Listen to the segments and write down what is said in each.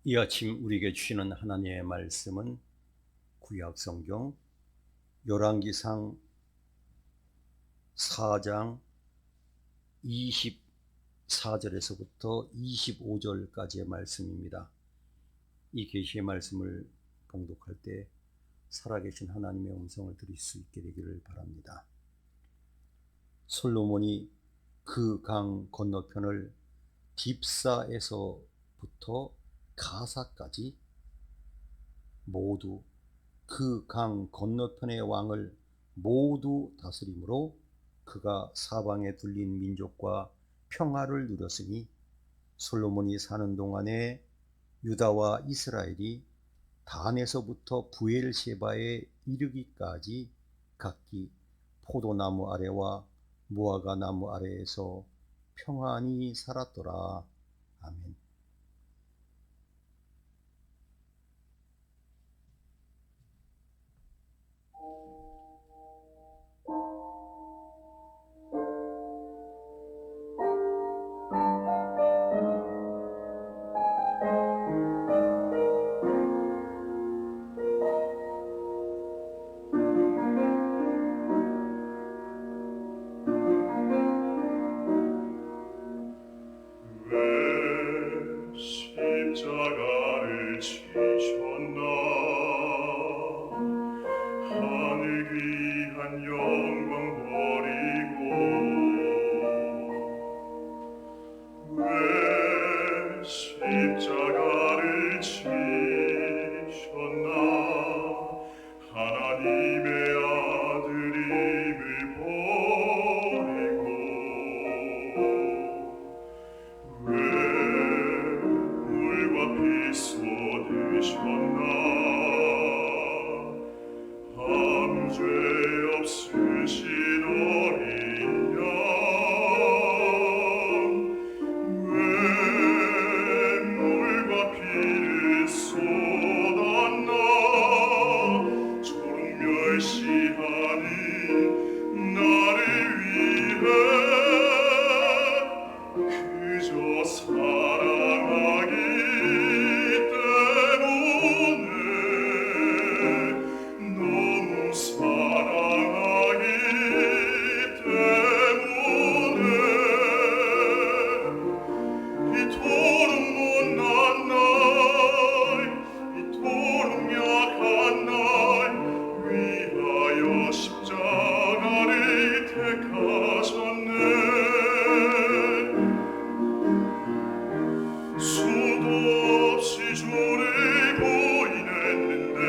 이 아침 우리에게 주시는 하나님의 말씀은 구약 성경 열왕기상 4장 24절에서부터 25절까지의 말씀입니다. 이 계시의 말씀을 봉독할 때 살아계신 하나님의 음성을 들을 수 있게 되기를 바랍니다. 솔로몬이 그 강 건너편을 딥사에서부터 가사까지 모두 그 강 건너편의 왕을 모두 다스림으로 그가 사방에 둘린 민족과 평화를 누렸으니 솔로몬이 사는 동안에 유다와 이스라엘이 단에서부터 부엘셰바에 이르기까지 각기 포도나무 아래와 무화과 나무 아래에서 평안히 살았더라. 아멘. 십자가를 지셨나 하늘 귀한 영광 버리고 왜 십자가를 지셨나 하나님의 아들임을 버리고 왜 물과 피 쏟으셨나 아무 죄 없으신 어린 양 왜 물과 피를 쏟았나 조롱 멸시하는 나를 위해 그저 사랑하기 때문에 너무 사랑하기 때문에 이토록 못난 날 이토록 약한 날 위하여 십자가를 택하셨네. 수도 없이 주를 고인했는데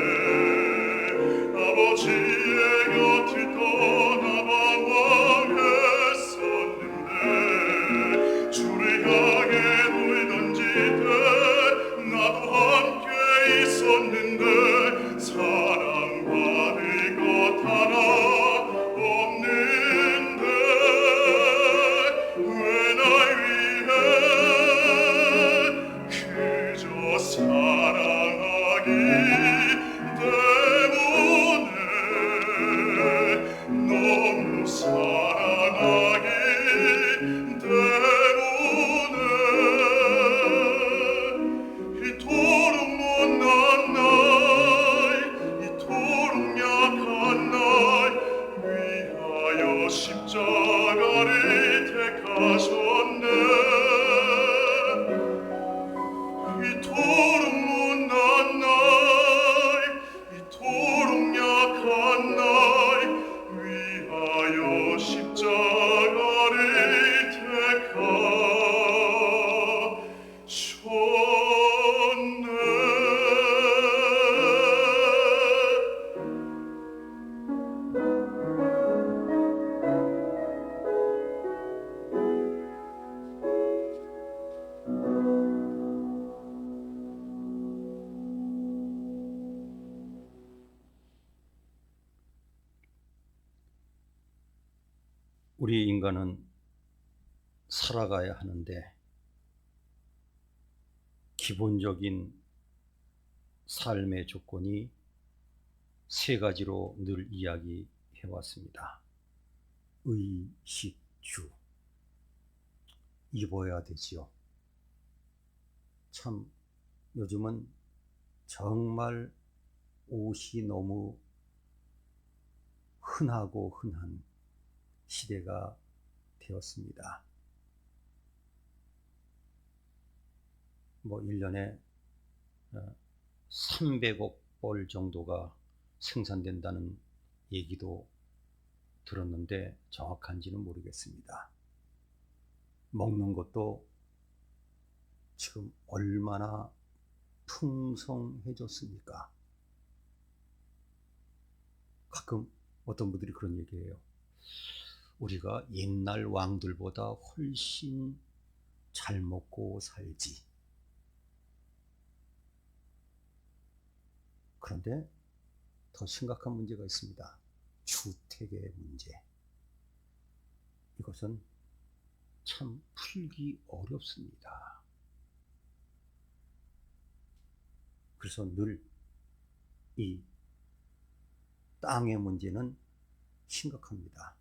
아버지의 곁을 떠나 방황했었는데 주를 향해 돌 던질 때 나도 함께 있었는데 사랑받을 것 하나 없는데 왜 날 위해 그저 사랑하기 때문에 너무 사랑하기 때문에 이토록 못난 날 이토록 약한 날 위하여 십자가를 택하셨네. 이토록 못난 날 이토록 약한 날 위하여 십자가를 택하셨네. 우리 인간은 살아가야 하는데 기본적인 삶의 조건이 세 가지로 늘 이야기해 왔습니다. 의식주, 입어야 되지요. 참 요즘은 정말 옷이 너무 흔하고 흔한 시대가 되었습니다. 뭐 1년에 300억 벌 정도가 생산된다는 얘기도 들었는데 정확한지는 모르겠습니다. 먹는 것도 지금 얼마나 풍성해졌습니까? 가끔 어떤 분들이 그런 얘기해요. 우리가 옛날 왕들보다 훨씬 잘 먹고 살지. 그런데 더 심각한 문제가 있습니다. 주택의 문제. 이것은 참 풀기 어렵습니다. 그래서 늘 이 땅의 문제는 심각합니다.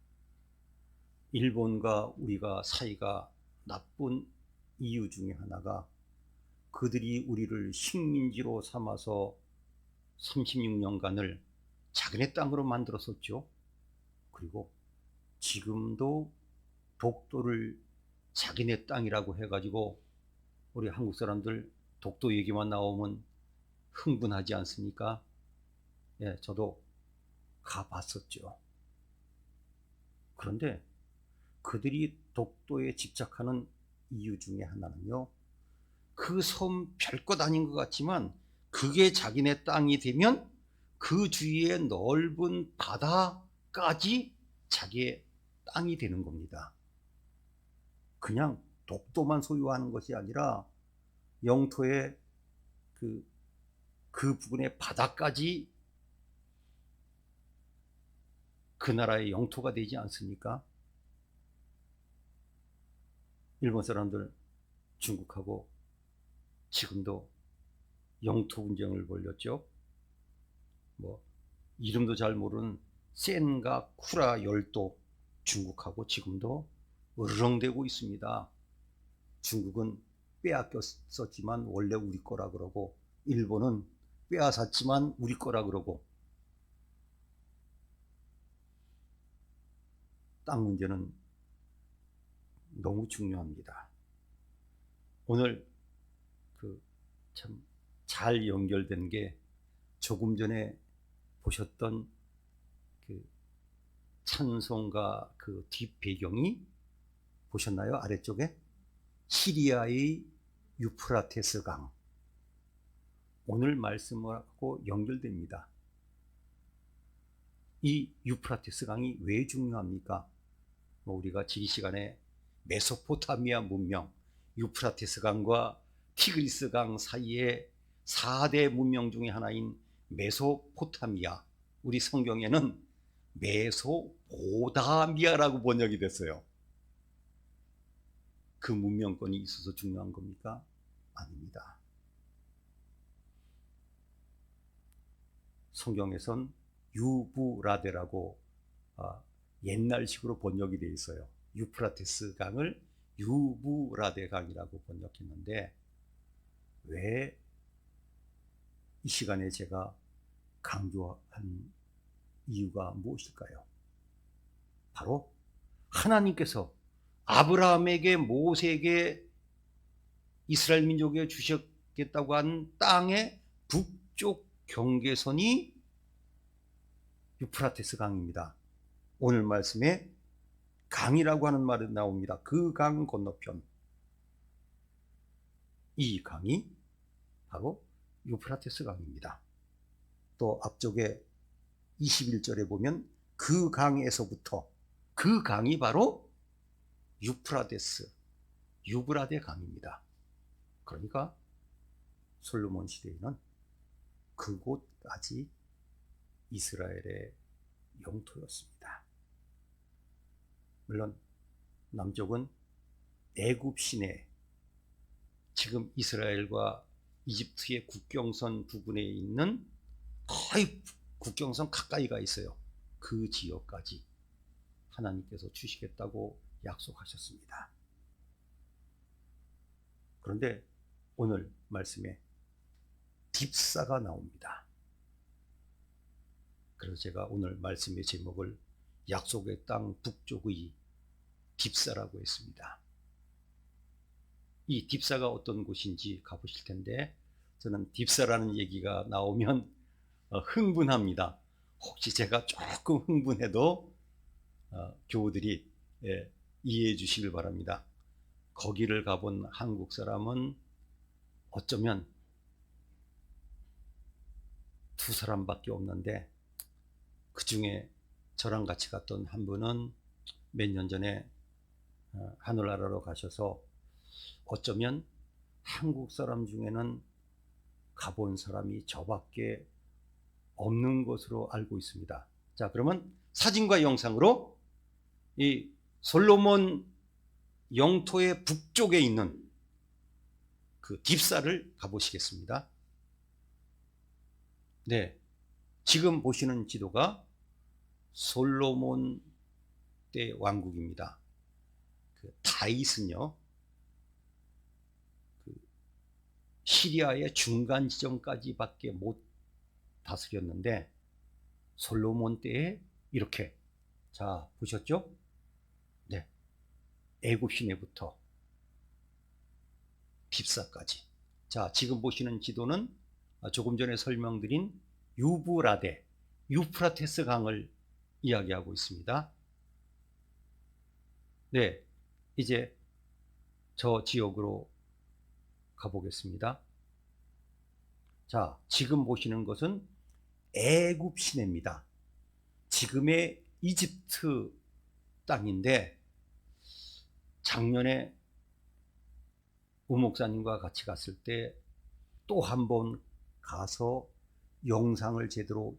일본과 우리가 사이가 나쁜 이유 중에 하나가 그들이 우리를 식민지로 삼아서 36년간을 자기네 땅으로 만들었었죠. 그리고 지금도 독도를 자기네 땅이라고 해가지고 우리 한국 사람들 독도 얘기만 나오면 흥분하지 않습니까? 예, 저도 가봤었죠. 그런데 그들이 독도에 집착하는 이유 중에 하나는요, 그 섬 별것 아닌 것 같지만 그게 자기네 땅이 되면 그 주위의 넓은 바다까지 자기의 땅이 되는 겁니다. 그냥 독도만 소유하는 것이 아니라 영토의 그 부분의 바다까지 그 나라의 영토가 되지 않습니까? 일본 사람들 중국하고 지금도 영토 분쟁을 벌였죠. 뭐 이름도 잘 모르는 센과 쿠라 열도 중국하고 지금도 으르렁대고 있습니다. 중국은 빼앗겼었지만 원래 우리 거라 그러고 일본은 빼앗았지만 우리 거라 그러고 땅 문제는 너무 중요합니다. 오늘 참 잘 연결된 게 조금 전에 보셨던 그 찬송가 그 뒷배경이 보셨나요? 아래쪽에 시리아의 유프라테스 강. 오늘 말씀하고 연결됩니다. 이 유프라테스 강이 왜 중요합니까? 우리가 지리 시간에 메소포타미아 문명, 유프라테스 강과 티그리스 강 사이에 4대 문명 중에 하나인 메소포타미아, 우리 성경에는 메소포다미아라고 번역이 됐어요. 그 문명권이 있어서 중요한 겁니까? 아닙니다. 성경에선 유브라데라고 옛날식으로 번역이 되어 있어요. 유프라테스 강을 유브라데 강이라고 번역했는데 왜 이 시간에 제가 강조한 이유가 무엇일까요? 바로 하나님께서 아브라함에게 모세에게 이스라엘 민족에 주셨겠다고 한 땅의 북쪽 경계선이 유프라테스 강입니다. 오늘 말씀에 강이라고 하는 말이 나옵니다. 그 강 건너편. 이 강이 바로 유프라테스 강입니다. 또 앞쪽에 21절에 보면 그 강에서부터, 그 강이 바로 유프라데스, 유브라데 강입니다. 그러니까 솔로몬 시대에는 그곳까지 이스라엘의 영토였습니다. 물론 남쪽은 애굽 시내, 지금 이스라엘과 이집트의 국경선 부분에 있는 거의 국경선 가까이가 있어요. 그 지역까지 하나님께서 주시겠다고 약속하셨습니다. 그런데 오늘 말씀에 딥사가 나옵니다. 그래서 제가 오늘 말씀의 제목을 약속의 땅 북쪽의 딥사라고 했습니다. 이 딥사가 어떤 곳인지 가보실 텐데, 저는 딥사라는 얘기가 나오면 흥분합니다. 혹시 제가 조금 흥분해도 교우들이 이해해 주시길 바랍니다. 거기를 가본 한국 사람은 어쩌면 두 사람밖에 없는데, 그 중에 저랑 같이 갔던 한 분은 몇 년 전에 하늘나라로 가셔서 어쩌면 한국 사람 중에는 가본 사람이 저밖에 없는 것으로 알고 있습니다. 자, 그러면 사진과 영상으로 이 솔로몬 영토의 북쪽에 있는 그 딥사를 가보시겠습니다. 네, 지금 보시는 지도가 솔로몬 때 왕국입니다. 그 다윗은요, 그 시리아의 중간 지점까지밖에 못 다스렸는데, 솔로몬 때에 이렇게, 자 보셨죠? 네, 애굽 시내부터 딥사까지. 자, 지금 보시는 지도는 조금 전에 설명드린 유브라데, 유프라테스 강을 이야기하고 있습니다. 네, 이제 저 지역으로 가보겠습니다. 자, 지금 보시는 것은 애굽 시내입니다. 지금의 이집트 땅인데, 작년에 우 목사님과 같이 갔을 때 또 한 번 가서 영상을 제대로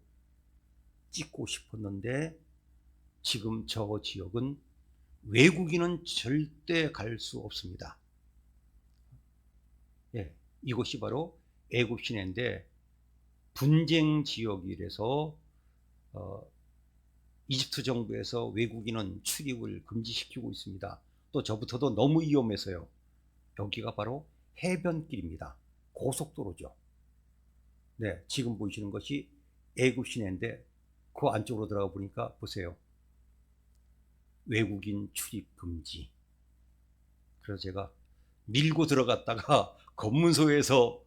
찍고 싶었는데, 지금 저 지역은 외국인은 절대 갈 수 없습니다. 예, 이곳이 바로 애굽 시내인데, 분쟁 지역이라서 이집트 정부에서 외국인은 출입을 금지시키고 있습니다. 또 저부터도 너무 위험해서요. 여기가 바로 해변길입니다. 고속도로죠. 네, 지금 보시는 것이 애굽 시내인데, 그 안쪽으로 들어가 보니까 보세요. 외국인 출입 금지. 그래서 제가 밀고 들어갔다가 검문소에서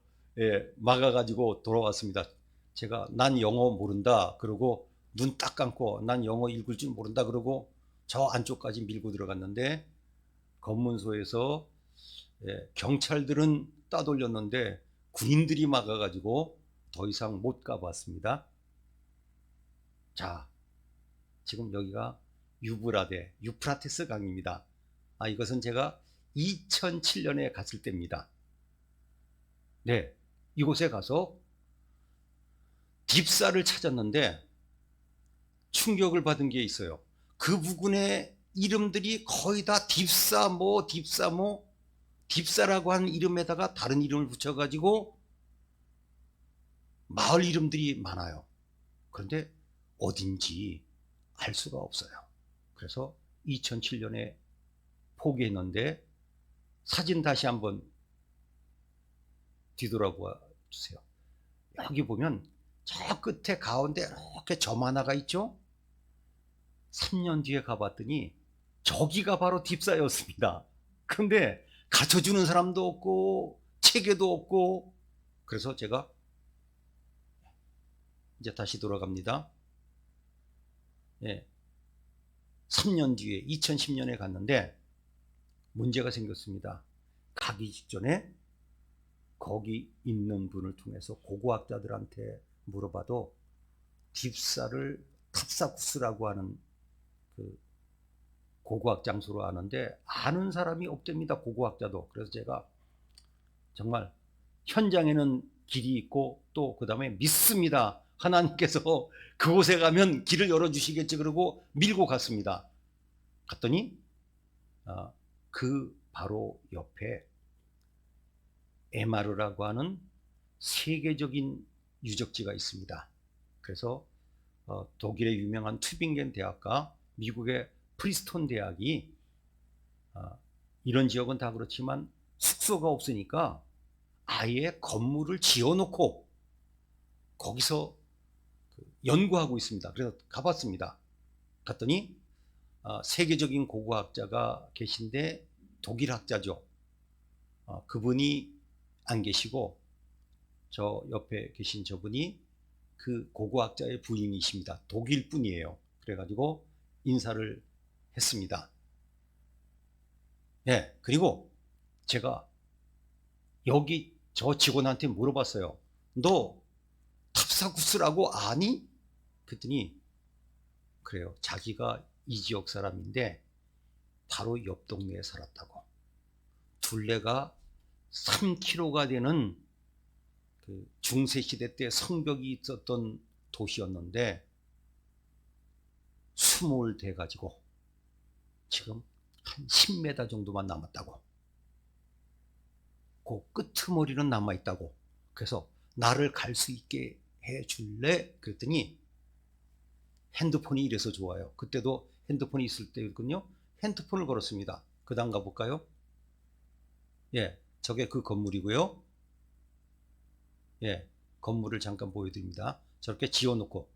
막아가지고 돌아왔습니다. 제가 난 영어 모른다 그러고, 눈 딱 감고 난 영어 읽을 줄 모른다 그러고 저 안쪽까지 밀고 들어갔는데, 검문소에서 경찰들은 따돌렸는데 군인들이 막아가지고 더 이상 못 가봤습니다. 자, 지금 여기가 유브라데, 유프라테스 강입니다. 이것은 제가 2007년에 갔을 때입니다. 네, 이곳에 가서 딥사를 찾았는데 충격을 받은 게 있어요. 그 부근의 이름들이 거의 다 딥사 딥사라고 하는 이름에다가 다른 이름을 붙여가지고 마을 이름들이 많아요. 그런데 어딘지 알 수가 없어요. 그래서 2007년에 포기했는데, 사진 다시 한번 뒤돌아봐 주세요. 여기 보면 저 끝에 가운데 이렇게 점 하나가 있죠? 3년 뒤에 가봤더니 저기가 바로 딥사였습니다. 그런데 가르쳐주는 사람도 없고 체계도 없고, 그래서 제가 이제 다시 돌아갑니다. 3년 뒤에 2010년에 갔는데 문제가 생겼습니다. 가기 직전에 거기 있는 분을 통해서 고고학자들한테 물어봐도 딥사를 탑사쿠스라고 하는 그 고고학 장소로 아는데 아는 사람이 없답니다. 고고학자도. 그래서 제가 정말 현장에는 길이 있고 또 그 다음에 믿습니다. 하나님께서 그곳에 가면 길을 열어주시겠지 그러고 밀고 갔습니다. 갔더니 그 바로 옆에 에마르라고 하는 세계적인 유적지가 있습니다. 그래서 독일의 유명한 튜빙겐 대학과 미국의 프리스톤 대학이 이런 지역은 다 그렇지만 숙소가 없으니까 아예 건물을 지어놓고 거기서 연구하고 있습니다. 그래서 가봤습니다. 갔더니 세계적인 고고학자가 계신데 독일 학자죠. 그분이 안 계시고 저 옆에 계신 저분이 그 고고학자의 부인이십니다. 독일 분이에요. 그래가지고 인사를 했습니다. 네, 그리고 제가 여기 저 직원한테 물어봤어요. 너 탑사구스라고 아니? 그랬더니 그래요. 자기가 이 지역 사람인데 바로 옆 동네에 살았다고. 둘레가 3km가 되는 그 중세시대 때 성벽이 있었던 도시였는데 수몰돼 가지고 지금 한 10m 정도만 남았다고. 그 끄트머리는 남아있다고. 그래서 나를 갈 수 있게 해줄래? 그랬더니 핸드폰이 이래서 좋아요. 그때도 핸드폰이 있을 때였거든요. 핸드폰을 걸었습니다. 그 다음 가볼까요? 예, 저게 그 건물이고요. 예, 건물을 잠깐 보여드립니다. 저렇게 지어놓고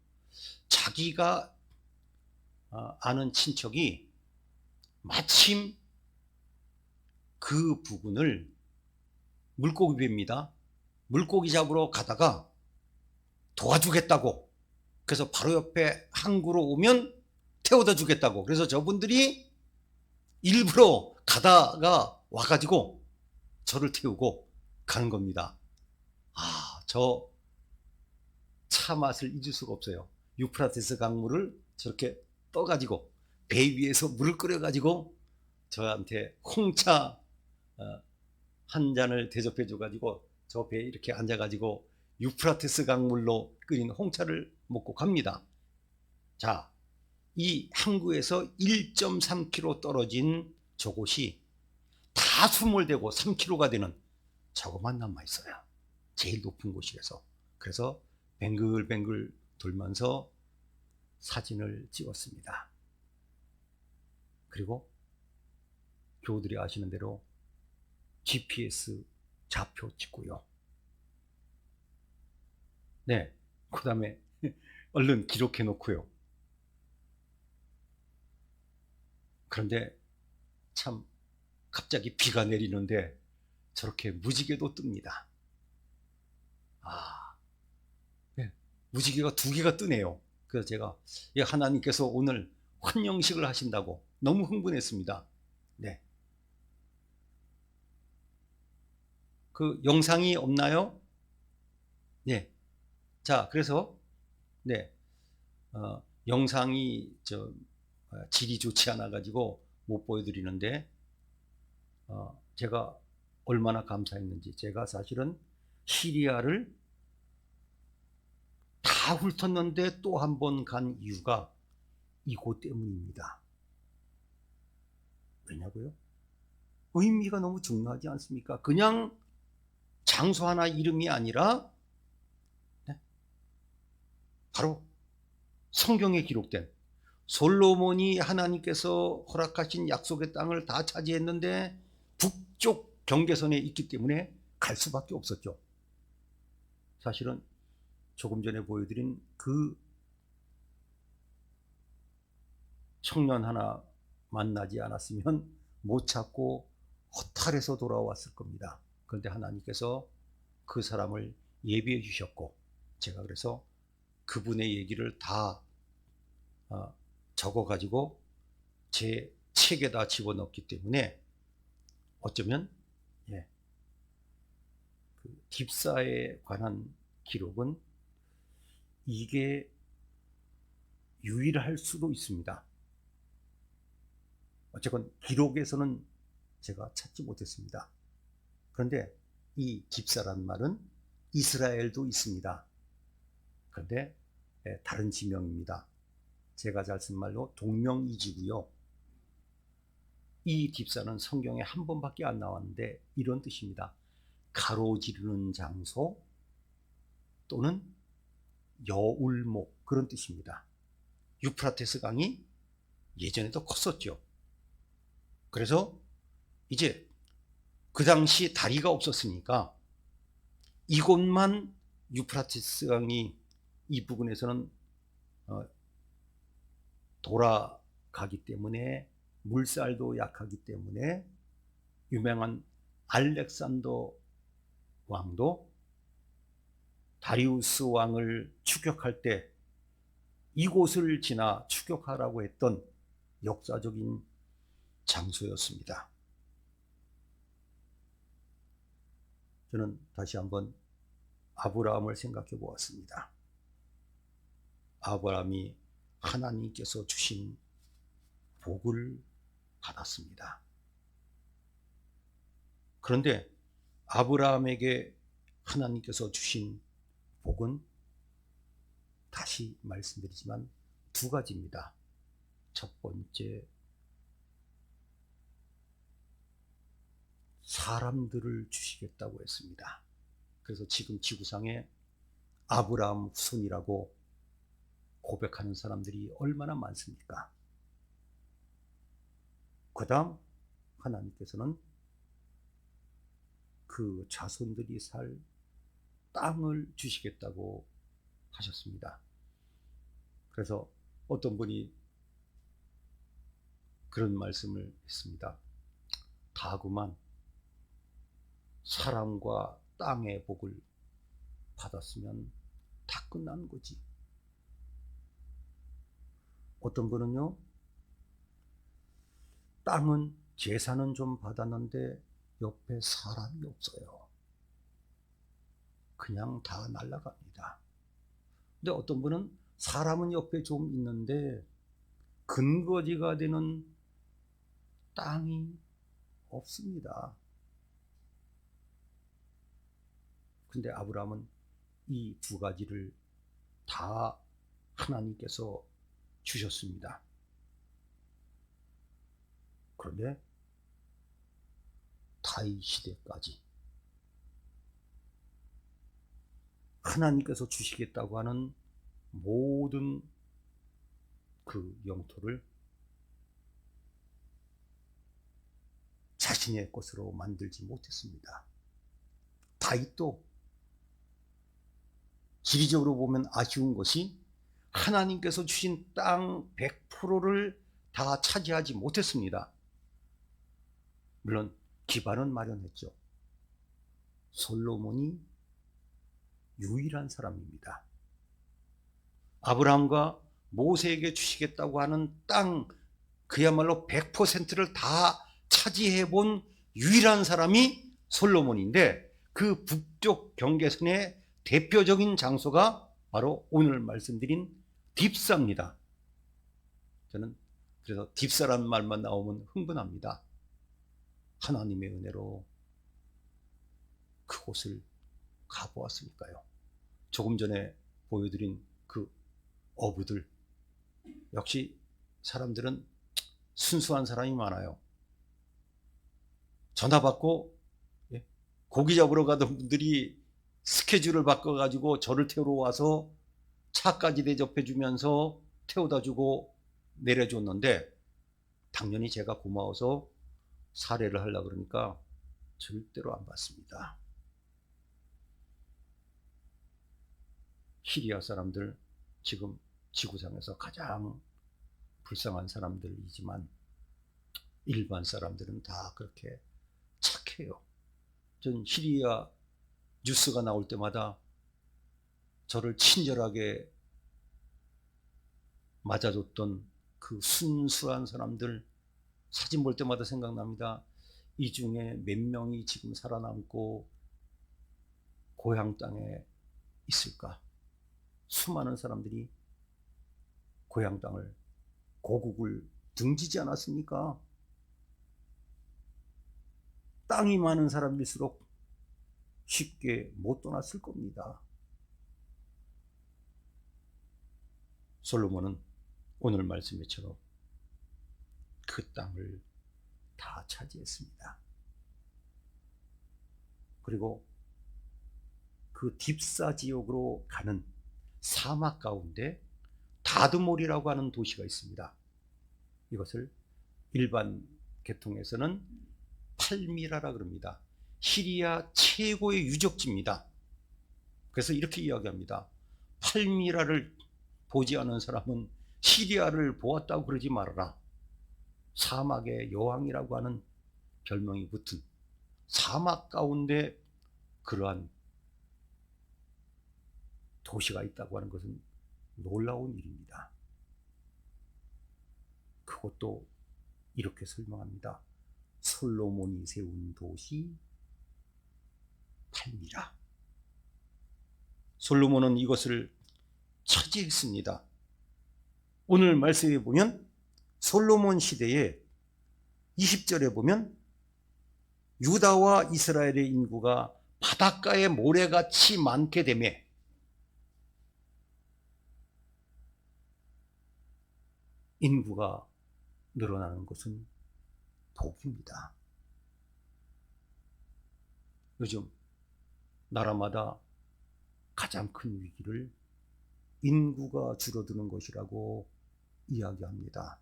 자기가 아는 친척이 마침 그 부근을 물고기 배입니다. 물고기 잡으러 가다가 도와주겠다고. 그래서 바로 옆에 항구로 오면 태워다 주겠다고. 그래서 저분들이 일부러 가다가 와가지고 저를 태우고 가는 겁니다. 저 차 맛을 잊을 수가 없어요. 유프라테스 강물을 저렇게 떠가지고 배 위에서 물을 끓여가지고 저한테 홍차 한 잔을 대접해 줘가지고 저 배에 이렇게 앉아가지고 유프라테스 강물로 끓인 홍차를 먹고 갑니다. 자, 이 항구에서 1.3km 떨어진 저곳이 다 수몰되고 3km가 되는 저것만 남아있어요. 제일 높은 곳이라서. 그래서 뱅글뱅글 돌면서 사진을 찍었습니다. 그리고 교우들이 아시는 대로 GPS 좌표 찍고요. 네, 그 다음에 얼른 기록해 놓고요. 그런데 참 갑자기 비가 내리는데 저렇게 무지개도 뜹니다. 네, 무지개가 2개가 뜨네요. 그래서 제가 하나님께서 오늘 환영식을 하신다고 너무 흥분했습니다. 네. 그 영상이 없나요? 네. 자, 그래서 네, 영상이 질이 좋지 않아 가지고 못 보여드리는데 제가 얼마나 감사했는지. 제가 사실은 시리아를 다 훑었는데 또 한 번 간 이유가 이곳 때문입니다. 왜냐고요? 의미가 너무 중요하지 않습니까? 그냥 장소 하나 이름이 아니라 바로 성경에 기록된 솔로몬이 하나님께서 허락하신 약속의 땅을 다 차지했는데 북쪽 경계선에 있기 때문에 갈 수밖에 없었죠. 사실은 조금 전에 보여드린 그 청년 하나 만나지 않았으면 못 찾고 허탈해서 돌아왔을 겁니다. 그런데 하나님께서 그 사람을 예비해 주셨고, 제가 그래서 그분의 얘기를 다 적어가지고 제 책에다 집어넣기 때문에 어쩌면 그 딥사에 관한 기록은 이게 유일할 수도 있습니다. 어쨌건 기록에서는 제가 찾지 못했습니다. 그런데 이 깁사란 말은 이스라엘도 있습니다. 그런데 다른 지명입니다. 제가 잘 쓴 말로 동명이지고요. 이 깁사는 성경에 한 번밖에 안 나왔는데 이런 뜻입니다. 가로지르는 장소 또는 여울목, 그런 뜻입니다. 유프라테스 강이 예전에도 컸었죠. 그래서 이제 그 당시 다리가 없었으니까 이곳만 유프라티스 강이 이 부근에서는 돌아가기 때문에 물살도 약하기 때문에 유명한 알렉산더 왕도 다리우스 왕을 추격할 때 이곳을 지나 추격하라고 했던 역사적인 장소였습니다. 저는 다시 한번 아브라함을 생각해 보았습니다. 아브라함이 하나님께서 주신 복을 받았습니다. 그런데 아브라함에게 하나님께서 주신 복은 다시 말씀드리지만 두 가지입니다. 첫 번째, 사람들을 주시겠다고 했습니다. 그래서 지금 지구상에 아브라함 후손이라고 고백하는 사람들이 얼마나 많습니까? 그 다음 하나님께서는 그 자손들이 살 땅을 주시겠다고 하셨습니다. 그래서 어떤 분이 그런 말씀을 했습니다. 다구만 사람과 땅의 복을 받았으면 다 끝난 거지. 어떤 분은요, 땅은 재산은 좀 받았는데 옆에 사람이 없어요. 그냥 다 날아갑니다. 근데 어떤 분은 사람은 옆에 좀 있는데 근거지가 되는 땅이 없습니다. 근데 아브라함은 이 두 가지를 다 하나님께서 주셨습니다. 그런데 다윗 시대까지 하나님께서 주시겠다고 하는 모든 그 영토를 자신의 것으로 만들지 못했습니다. 다윗도 지리적으로 보면 아쉬운 것이 하나님께서 주신 땅 100%를 다 차지하지 못했습니다. 물론 기반은 마련했죠. 솔로몬이 유일한 사람입니다. 아브라함과 모세에게 주시겠다고 하는 땅 그야말로 100%를 다 차지해 본 유일한 사람이 솔로몬인데 그 북쪽 경계선의 대표적인 장소가 바로 오늘 말씀드린 딥사입니다. 저는 그래서 딥사라는 말만 나오면 흥분합니다. 하나님의 은혜로 그곳을 가보았으니까요. 조금 전에 보여드린 그 어부들, 역시 사람들은 순수한 사람이 많아요. 전화 받고 고기 잡으러 가던 분들이 스케줄을 바꿔가지고 저를 태우러 와서 차까지 대접해 주면서 태워다 주고 내려줬는데, 당연히 제가 고마워서 사례를 하려고 그러니까 절대로 안 받습니다. 시리아 사람들 지금 지구상에서 가장 불쌍한 사람들이지만 일반 사람들은 다 그렇게 착해요. 전 시리아 뉴스가 나올 때마다 저를 친절하게 맞아줬던 그 순수한 사람들 사진 볼 때마다 생각납니다. 이 중에 몇 명이 지금 살아남고 고향 땅에 있을까? 수많은 사람들이 고향 땅을, 고국을 등지지 않았습니까? 땅이 많은 사람일수록 쉽게 못 떠났을 겁니다. 솔로몬은 오늘 말씀처럼 그 땅을 다 차지했습니다. 그리고 그 딥사 지역으로 가는 사막 가운데 다드몰이라고 하는 도시가 있습니다. 이것을 일반 계통에서는 팔미라라 그럽니다. 시리아 최고의 유적지입니다. 그래서 이렇게 이야기합니다. 팔미라를 보지 않은 사람은 시리아를 보았다고 그러지 말아라. 사막의 여왕이라고 하는 별명이 붙은 사막 가운데 그러한 도시가 있다고 하는 것은 놀라운 일입니다. 그것도 이렇게 설명합니다. 솔로몬이 세운 도시 팔미라. 솔로몬은 이것을 차지했습니다. 오늘 말씀에 보면 솔로몬 시대에 20절에 보면 유다와 이스라엘의 인구가 바닷가에 모래같이 많게 되매 인구가 늘어나는 것은 복입니다. 요즘 나라마다 가장 큰 위기를 인구가 줄어드는 것이라고 이야기합니다.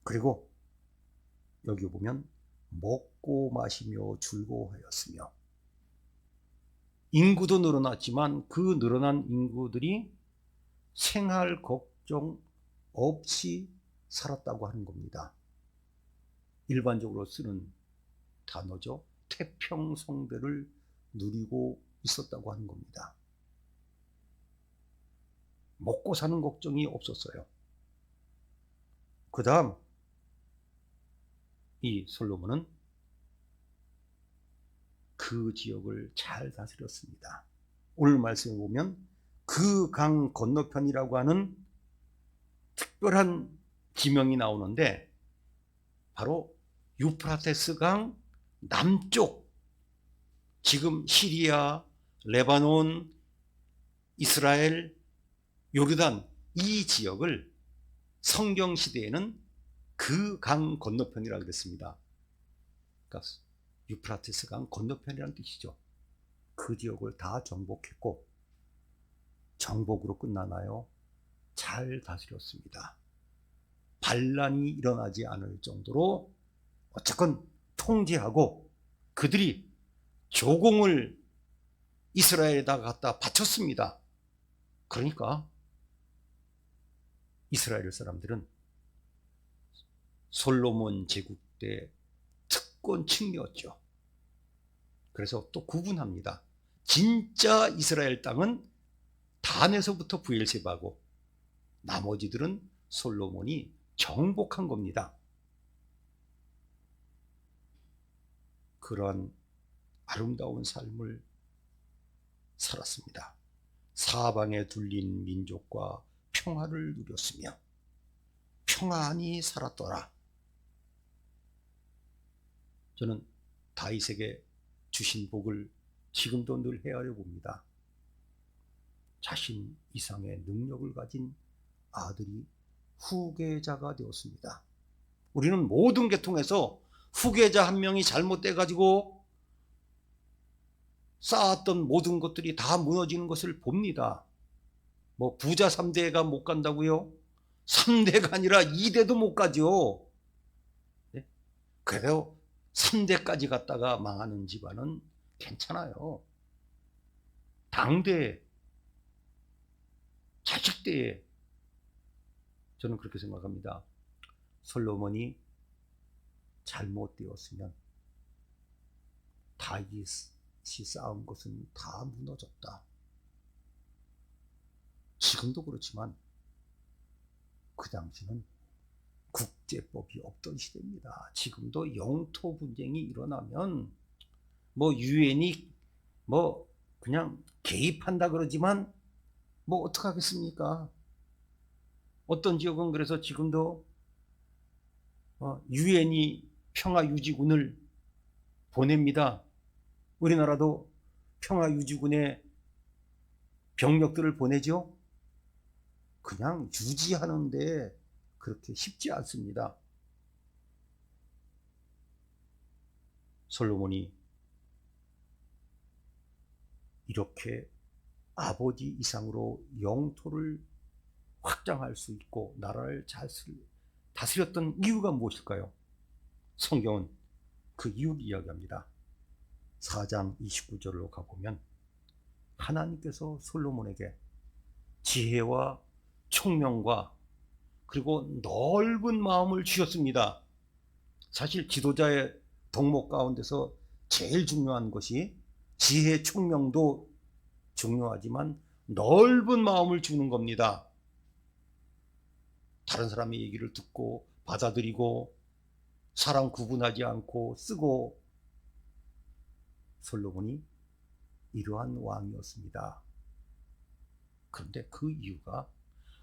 그리고 여기 보면 먹고 마시며 즐거워하였으며, 인구도 늘어났지만 그 늘어난 인구들이 생활 걱정 없이 살았다고 하는 겁니다. 일반적으로 쓰는 단어죠. 태평성대를 누리고 있었다고 하는 겁니다. 먹고 사는 걱정이 없었어요. 그 다음 이 솔로몬은 그 지역을 잘 다스렸습니다. 오늘 말씀에 보면 그 강 건너편이라고 하는 특별한 지명이 나오는데, 바로 유프라테스 강 남쪽, 지금 시리아, 레바논, 이스라엘, 요르단 이 지역을 성경 시대에는 그 강 건너편이라고 그랬습니다. 그러니까 유프라테스 강 건너편이라는 뜻이죠. 그 지역을 다 정복했고, 정복으로 끝나나요? 잘 다스렸습니다. 반란이 일어나지 않을 정도로 어쨌건 통제하고, 그들이 조공을 이스라엘에다 갖다 바쳤습니다. 그러니까 이스라엘 사람들은 솔로몬 제국 때 특권층이었죠. 그래서 또 구분합니다. 진짜 이스라엘 땅은 단에서부터 브엘세바고, 나머지들은 솔로몬이 정복한 겁니다. 그런 아름다운 삶을 살았습니다. 사방에 둘린 민족과 평화를 누렸으며 평안히 살았더라. 저는 다윗에게 주신 복을 지금도 늘 헤아려 봅니다. 자신 이상의 능력을 가진 아들이 후계자가 되었습니다. 우리는 모든 계통에서 후계자 한 명이 잘못돼가지고 쌓았던 모든 것들이 다 무너지는 것을 봅니다. 뭐 부자 3대가 못 간다고요? 3대가 아니라 2대도 못 가죠. 네? 그래도 3대까지 갔다가 망하는 집안은 괜찮아요. 당대, 자식대에, 저는 그렇게 생각합니다. 솔로몬이 잘못되었으면 다윗이 쌓은 것은 다 무너졌다. 지금도 그렇지만 그 당시는 국제법이 없던 시대입니다. 지금도 영토 분쟁이 일어나면 뭐 유엔이 뭐 그냥 개입한다 그러지만 뭐 어떡하겠습니까? 어떤 지역은 그래서 지금도 유엔이 평화유지군을 보냅니다. 우리나라도 평화유지군의 병력들을 보내죠. 그냥 유지하는데 그렇게 쉽지 않습니다. 솔로몬이 이렇게 아버지 이상으로 영토를 확장할 수 있고 나라를 잘 다스렸던 이유가 무엇일까요? 성경은 그 이유를 이야기합니다. 4장 29절로 가보면 하나님께서 솔로몬에게 지혜와 총명과 그리고 넓은 마음을 주셨습니다. 사실 지도자의 덕목 가운데서 제일 중요한 것이 지혜, 총명도 중요하지만 넓은 마음을 주는 겁니다. 다른 사람의 얘기를 듣고 받아들이고 사람 구분하지 않고 쓰고, 솔로몬이 이러한 왕이었습니다. 그런데 그 이유가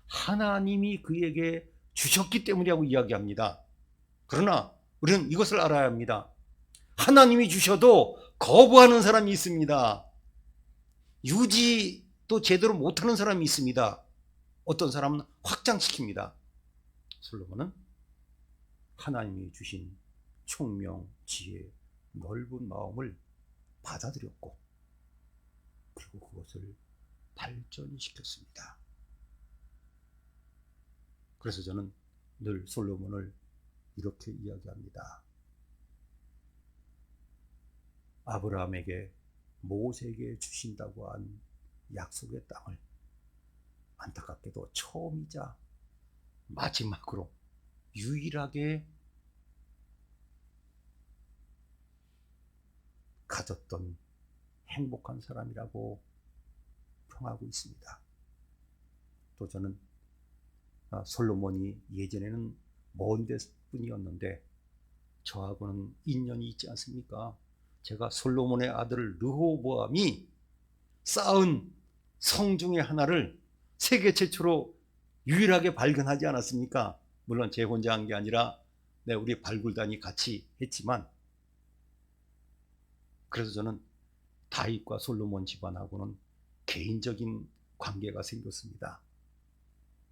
하나님이 그에게 주셨기 때문이라고 이야기합니다. 그러나 우리는 이것을 알아야 합니다. 하나님이 주셔도 거부하는 사람이 있습니다. 유지도 제대로 못하는 사람이 있습니다. 어떤 사람은 확장시킵니다. 솔로몬은 하나님이 주신 총명, 지혜, 넓은 마음을 받아들였고 그리고 그것을 발전시켰습니다. 그래서 저는 늘 솔로몬을 이렇게 이야기합니다. 아브라함에게 모세에게 주신다고 한 약속의 땅을 안타깝게도 처음이자 마지막으로 유일하게 가졌던 행복한 사람이라고 평하고 있습니다. 또 저는 솔로몬이 예전에는 먼 데뿐이었는데 저하고는 인연이 있지 않습니까? 제가 솔로몬의 아들 르호보암이 쌓은 성 중에 하나를 세계 최초로 유일하게 발견하지 않았습니까? 물론 제 혼자 한 게 아니라 우리 발굴단이 같이 했지만, 그래서 저는 다윗과 솔로몬 집안하고는 개인적인 관계가 생겼습니다.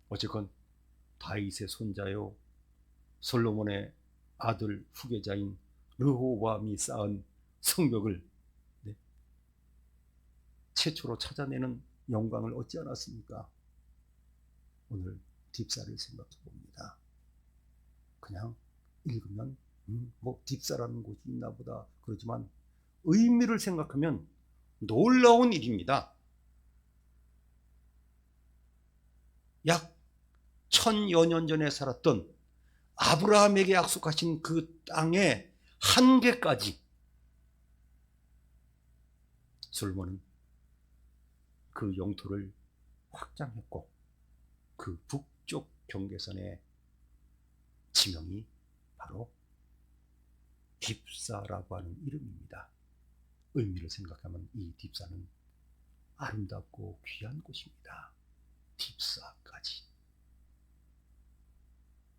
어쨌건 다윗의 손자요 솔로몬의 아들 후계자인 르호보암이 쌓은 성벽을 최초로 찾아내는 영광을 얻지 않았습니까? 오늘 딥사를 생각해 봅니다. 그냥 읽으면 뭐 딥사라는 곳이 있나 보다 그러지만 의미를 생각하면 놀라운 일입니다. 약 1000여 년 전에 살았던 아브라함에게 약속하신 그 땅의 한계까지 솔로몬은 그 영토를 확장했고 그 북쪽 경계선의 지명이 바로 딥사라고 하는 이름입니다. 의미를 생각하면 이 딥사는 아름답고 귀한 곳입니다. 딥사까지.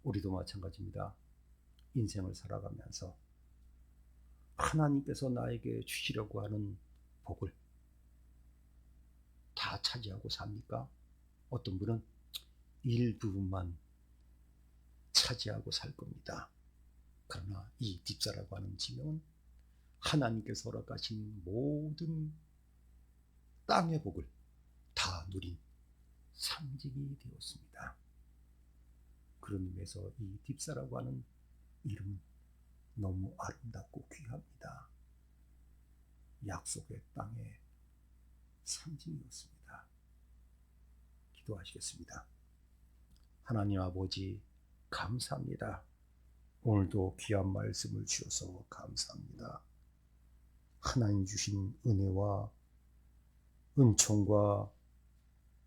우리도 마찬가지입니다. 인생을 살아가면서 하나님께서 나에게 주시려고 하는 복을 다 차지하고 삽니까? 어떤 분은 일부분만 차지하고 살 겁니다. 그러나 이 딥사라고 하는 지명은 하나님께서 허락하신 모든 땅의 복을 다 누린 상징이 되었습니다. 그런 의미에서 이 딥사라고 하는 이름은 너무 아름답고 귀합니다. 약속의 땅의 상징이었습니다. 기도하시겠습니다. 하나님 아버지 감사합니다. 오늘도 귀한 말씀을 주셔서 감사합니다. 하나님 주신 은혜와 은총과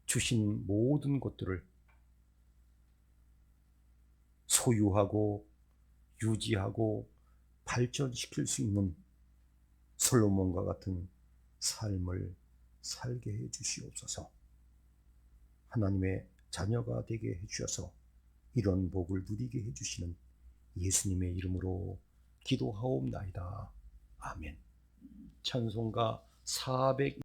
주신 모든 것들을 소유하고 유지하고 발전시킬 수 있는 솔로몬과 같은 삶을 살게 해 주시옵소서. 하나님의 자녀가 되게 해 주셔서 이런 복을 누리게 해 주시는 예수님의 이름으로 기도하옵나이다. 아멘. 찬송가 400